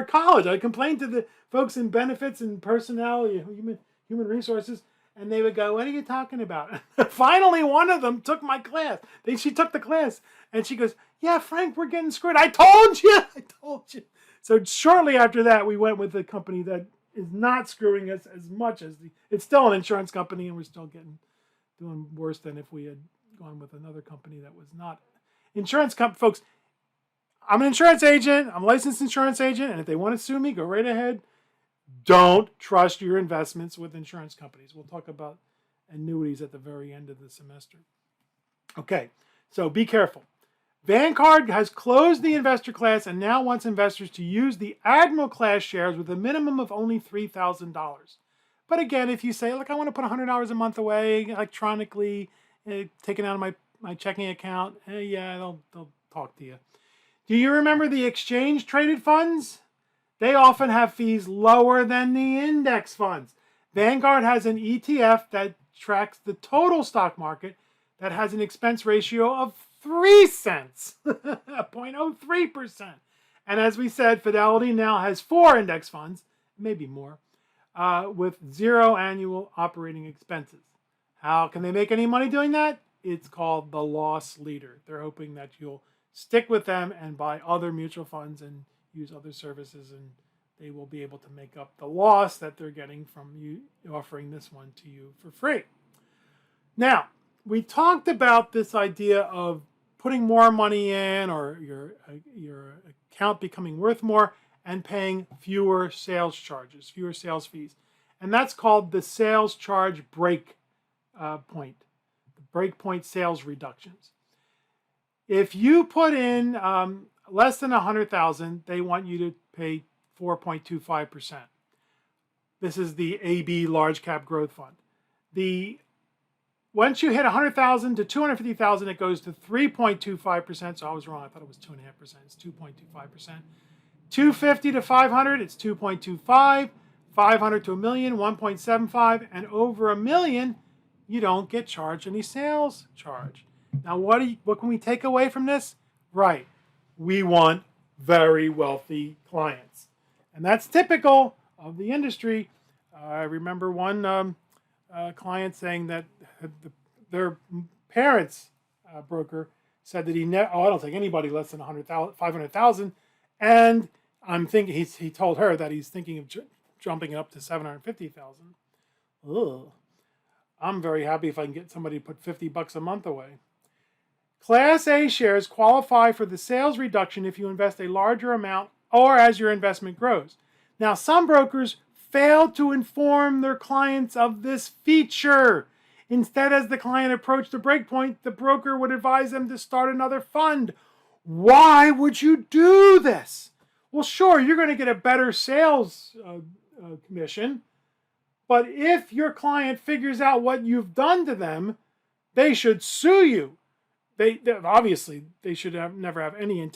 college. I'd complain to the folks in benefits and personnel, human resources, and they would go, what are you talking about? Finally, one of them took my class. She took the class, and she goes, yeah, Frank, we're getting screwed. I told you. So shortly after that, we went with a company that is not screwing us as much as it's still an insurance company, and we're still doing worse than if we had gone with another company that was not. Insurance company, folks, I'm an insurance agent. I'm a licensed insurance agent, and if they want to sue me, go right ahead. Don't trust your investments with insurance companies. We'll talk about annuities at the very end of the semester. Okay, so be careful. Vanguard has closed the investor class and now wants investors to use the Admiral class shares with a minimum of only $3,000. But again, if you say, look, I want to put $100 a month away electronically, taken out of my checking account, yeah, they'll talk to you. Do you remember the exchange-traded funds? They often have fees lower than the index funds. Vanguard has an ETF that tracks the total stock market that has an expense ratio of 3 cents, 0.03%. And as we said, Fidelity now has 4 index funds, maybe more, with 0 annual operating expenses. How can they make any money doing that? It's called the loss leader. They're hoping that you'll stick with them and buy other mutual funds and use other services, and they will be able to make up the loss that they're getting from you offering this one to you for free. Now, we talked about this idea of putting more money in, or your account becoming worth more, and paying fewer sales charges, fewer sales fees. And that's called the sales charge break point, the breakpoint sales reductions. If you put in less than $100,000, they want you to pay 4.25%. This is the AB Large Cap Growth Fund. Once you hit $100,000 to $250,000, it goes to 3.25%. So I was wrong. I thought it was 2.5%. It's 2.25%. $250,000 to $500,000, it's 2.25. $500,000 to $1 million, 1.75, and over $1 million, you don't get charged any sales charge. Now, what can we take away from this? Right, we want very wealthy clients, and that's typical of the industry. I remember one client saying that their parents' broker said that I don't think anybody less than 500,000, and I'm thinking he told her that he's thinking of jumping it up to 750,000. Ugh. I'm very happy if I can get somebody to put $50 a month away. Class A shares qualify for the sales reduction if you invest a larger amount or as your investment grows. Now, some brokers fail to inform their clients of this feature. Instead, as the client approached the breakpoint, the broker would advise them to start another fund. Why would you do this? Well, sure, you're going to get a better sales commission, but if your client figures out what you've done to them, they should sue you. They obviously they should never have any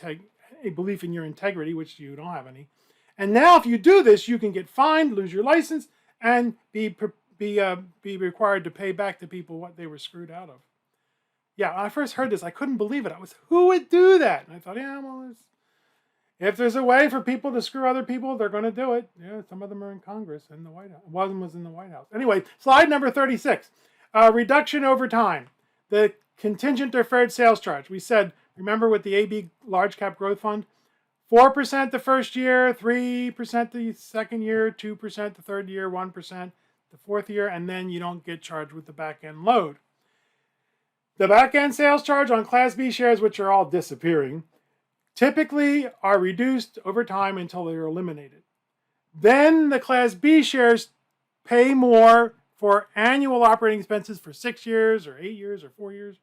a belief in your integrity, which you don't have any. And now, if you do this, you can get fined, lose your license, and be required to pay back to people what they were screwed out of. Yeah, when I first heard this, I couldn't believe it. Who would do that? And I thought, yeah, well, if there's a way for people to screw other people, they're going to do it. Yeah, some of them are in Congress and the White House. One was in the White House. Anyway, slide number 36. Reduction over time. The contingent deferred sales charge. We said, remember with the AB Large Cap Growth Fund, 4% the first year, 3% the second year, 2% the third year, 1% the fourth year, and then you don't get charged with the back-end load. The back-end sales charge on Class B shares, which are all disappearing, typically are reduced over time until they are eliminated. Then the Class B shares pay more for annual operating expenses for 6 years or 8 years or 4 years.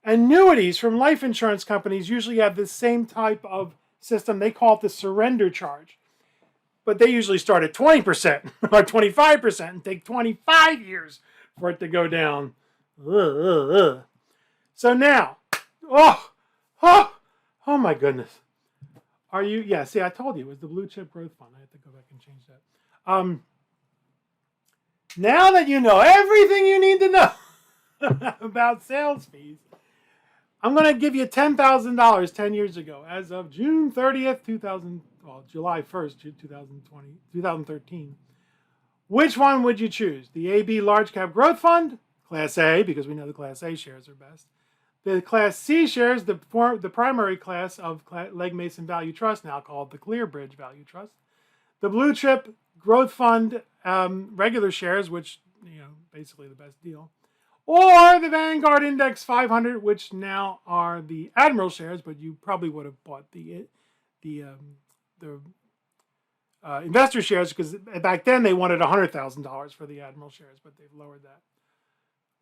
Annuities from life insurance companies usually have the same type of system. They call it the surrender charge. But they usually start at 20% or 25% and take 25 years for it to go down. So now, oh my goodness. Are you, yeah, see, I told you it was the Blue Chip Growth Fund. I had to go back and change that. Now that you know everything you need to know about sales fees, I'm going to give you $10,000 10 years ago, as of June 30th, July 1st, 2013. Which one would you choose? The AB Large Cap Growth Fund, Class A, because we know the Class A shares are best. The Class C shares, the primary class of Legg Mason Value Trust, now called the ClearBridge Value Trust. The Blue Chip Growth Fund regular shares, which, basically the best deal. Or the Vanguard Index 500, which now are the Admiral shares, but you probably would have bought the investor shares, because back then they wanted $100,000 for the Admiral shares, but they've lowered that.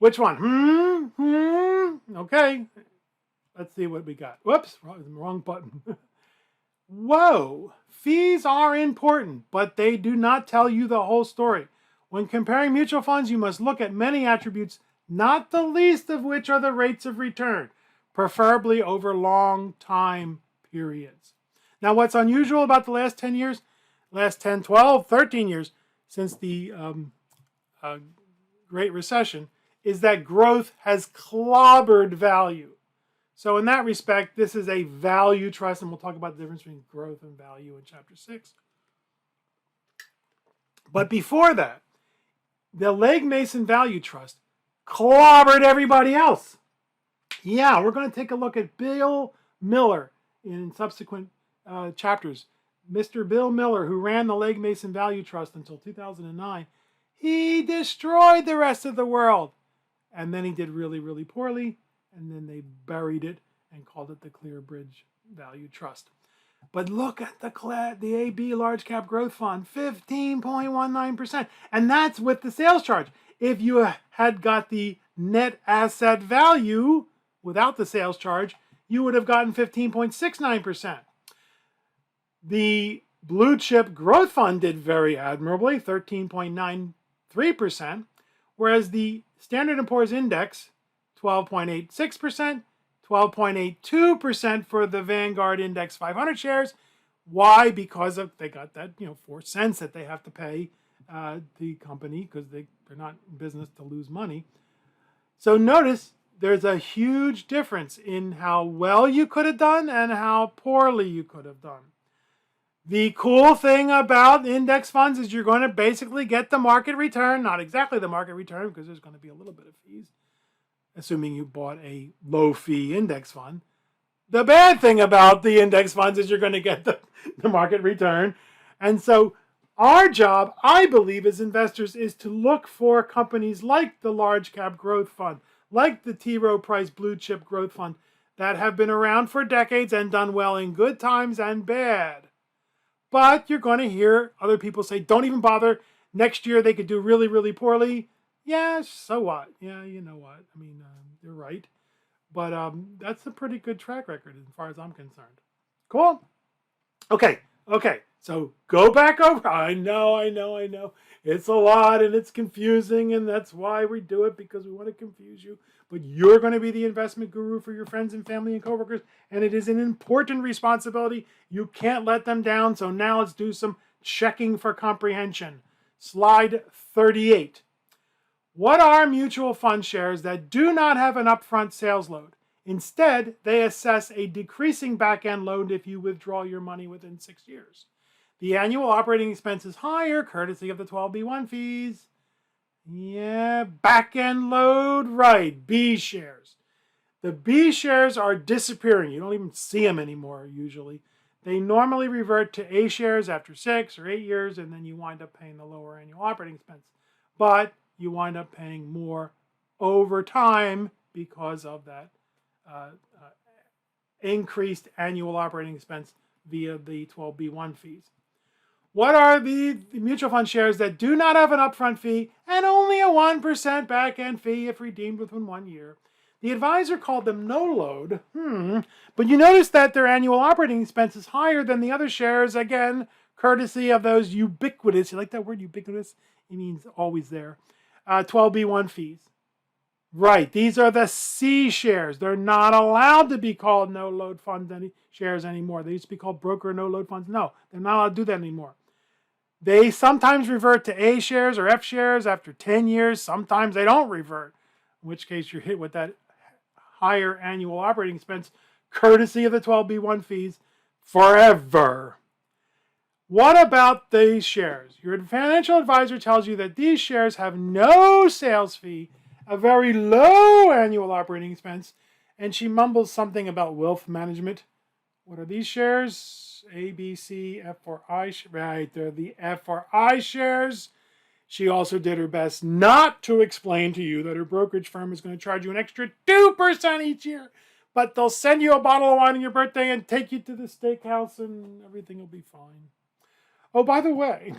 Which one? Okay. Let's see what we got. Whoops, wrong button. Whoa. Fees are important, but they do not tell you the whole story. When comparing mutual funds, you must look at many attributes, not the least of which are the rates of return, preferably over long time periods. Now, what's unusual about the last 10 years, last 10, 12, 13 years since the Great Recession, is that growth has clobbered value. So in that respect, this is a value trust, and we'll talk about the difference between growth and value in Chapter 6. But before that, the Legg Mason Value Trust clobbered everybody else. Yeah, we're going to take a look at Bill Miller in subsequent chapters. Mr. Bill Miller, who ran the Legg Mason Value Trust until 2009, he destroyed the rest of the world. And then he did really, really poorly, and then they buried it and called it the ClearBridge Value Trust. But look at the AB Large Cap Growth Fund, 15.19%. And that's with the sales charge. If you had got the net asset value without the sales charge, you would have gotten 15.69%. The Blue Chip Growth Fund did very admirably, 13.93%, whereas the Standard & Poor's Index, 12.86%, 12.82% for the Vanguard Index 500 shares. Why? Because they got that 4 cents that they have to pay the company, because they're not in business to lose money. So notice there's a huge difference in how well you could have done and how poorly you could have done. The cool thing about index funds is you're going to basically get the market return, not exactly the market return because there's going to be a little bit of fees, assuming you bought a low fee index fund. The bad thing about the index funds is you're going to get the market return. And so our job, I believe, as investors is to look for companies like the Large Cap Growth Fund, like the T. Rowe Price Blue Chip Growth Fund, that have been around for decades and done well in good times and bad. But you're going to hear other people say, don't even bother. Next year they could do really, really poorly. Yeah, so what? Yeah, you know what? I mean, you're right. But that's a pretty good track record as far as I'm concerned. Cool? Okay. So go back over. I know. It's a lot and it's confusing, and that's why we do it, because we want to confuse you. But you're going to be the investment guru for your friends and family and coworkers, and it is an important responsibility. You can't let them down. So now let's do some checking for comprehension. Slide 38. What are mutual fund shares that do not have an upfront sales load? Instead, they assess a decreasing back-end load if you withdraw your money within 6 years. The annual operating expense is higher, courtesy of the 12B1 fees. Yeah, back-end load, right, B shares. The B shares are disappearing. You don't even see them anymore, usually. They normally revert to A shares after 6 or 8 years, and then you wind up paying the lower annual operating expense. But you wind up paying more over time because of that increased annual operating expense via the 12B1 fees. What are the mutual fund shares that do not have an upfront fee and only a 1% back-end fee if redeemed within 1 year? The advisor called them no load, but you notice that their annual operating expense is higher than the other shares, again, courtesy of those ubiquitous, you like that word ubiquitous? It means always there, 12B1 fees. Right, these are the C shares. They're not allowed to be called no-load funds shares anymore. They used to be called broker no-load funds. No, they're not allowed to do that anymore. They sometimes revert to A shares or F shares after 10 years. Sometimes they don't revert, in which case you're hit with that higher annual operating expense, courtesy of the 12B1 fees, forever. What about these shares? Your financial advisor tells you that these shares have no sales fee, a very low annual operating expense, and she mumbles something about wealth management. What are these shares? A, B, C, F, or I. Right, they're the F or I shares. She also did her best not to explain to you that her brokerage firm is going to charge you an extra 2% each year, but they'll send you a bottle of wine on your birthday and take you to the steakhouse and everything will be fine. Oh, by the way,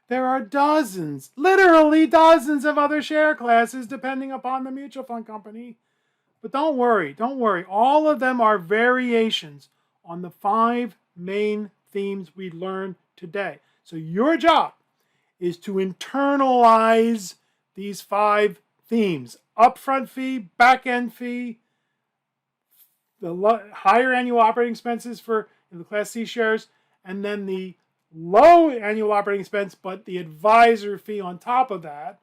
there are dozens, literally dozens of other share classes depending upon the mutual fund company. But don't worry. All of them are variations on the 5 main themes we learned today. So your job is to internalize these 5 themes: upfront fee, back-end fee, the higher annual operating expenses for the Class C shares, and then the low annual operating expense, but the advisor fee on top of that,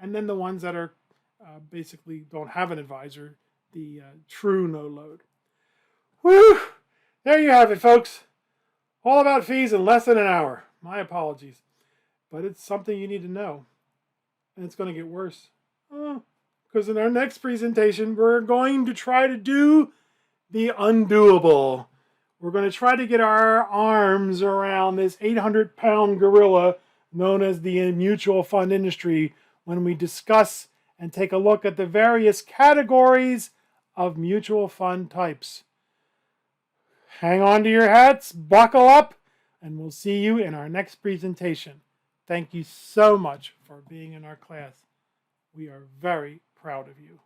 and then the ones that are basically don't have an advisor, the true no load. Whew! There you have it, folks. All about fees in less than an hour. My apologies. But it's something you need to know. And it's going to get worse. Because in our next presentation, we're going to try to do the undoable. We're going to try to get our arms around this 800-pound gorilla known as the mutual fund industry when we discuss and take a look at the various categories of mutual fund types. Hang on to your hats, buckle up, and we'll see you in our next presentation. Thank you so much for being in our class. We are very proud of you.